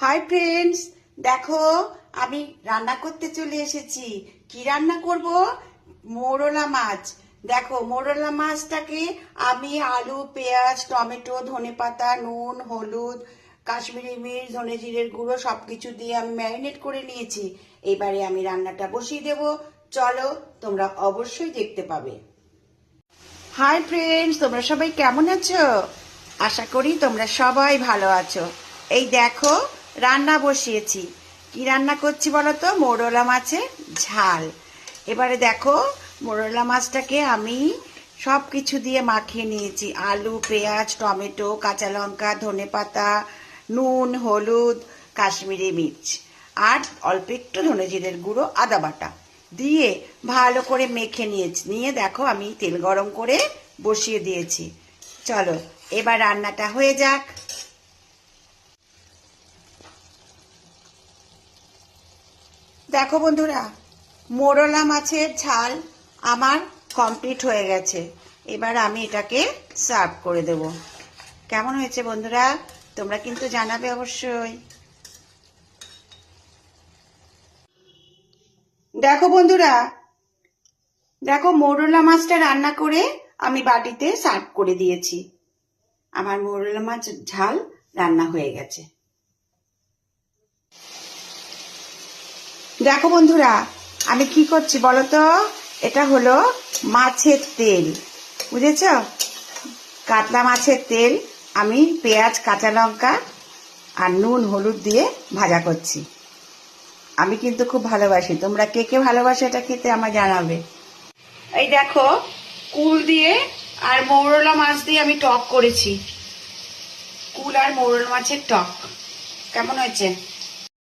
Hi friends, দেখো আমি রান্না করতে চলে এসেছি। কি রান্না করব? মোরলা মাছ। দেখো, মোরলা মাছটাকে আমি আলু, পেঁয়াজ, টমেটো, ধনেপাতা, নুন, হলুদ, কাশ্মীরি মির্চ, ধনে জিরের গুঁড়ো সবকিছু দিয়ে আমি ম্যারিনেট করে নিয়েছি। এবারে আমি রান্নাটা বসিয়ে দেব। চলো, তোমরা অবশ্যই দেখতে পাবে। হাই ফ্রেন্ডস, তোমরা সবাই কেমন আছো? আশা করি তোমরা সবাই ভালো আছো। এই দেখো, রান্না বসিয়েছি। কি রান্না করছি বলো তো? মোরলা মাছের ঝাল। এবারে দেখো, মোরলা মাছটাকে আমি সব কিছু দিয়ে মাখিয়ে নিয়েছি। আলু, পেঁয়াজ, টমেটো, কাঁচা লঙ্কা, ধনেপাতা, নুন, হলুদ, কাশ্মীরি মির্চ আর অল্প একটু ধনে জিরের গুঁড়ো, আদা বাটা দিয়ে ভালো করে মেখে নিয়েছি। নিয়ে দেখো, আমি তেল গরম করে বসিয়ে দিয়েছি। চলো, এবার রান্নাটা হয়ে যাক। দেখো বন্ধুরা, মোরলা মাছের ঝাল আমার কমপ্লিট হয়ে গেছে। এবার আমি এটাকে সার্ভ করে দেব। কেমন হয়েছে বন্ধুরা? তোমরা কিন্তু জানাবে অবশ্যই। দেখো বন্ধুরা, দেখো মোরলা মাছটা রান্না করে আমি বাটিতে সার্ভ করে দিয়েছি। আমার মোরলা মাছ ঝাল রান্না হয়ে গেছে। দেখো বন্ধুরা, আমি কি করছি বলো তো? এটা হলো মাছের তেল, বুঝেছ? কাতলা মাছের তেল আমি পেঁয়াজ, কাঁচা লঙ্কা আর নুন, হলুদ দিয়ে ভাজা করছি। আমি কিন্তু খুব ভালোবাসি। তোমরা কে কে ভালোবাসো এটা খেতে আমায় জানাবে। এই দেখো, কুল দিয়ে আর মৌরলা মাছ দিয়ে আমি টক করেছি। কুল আর মৌরলা মাছের টক কেমন হয়েছে?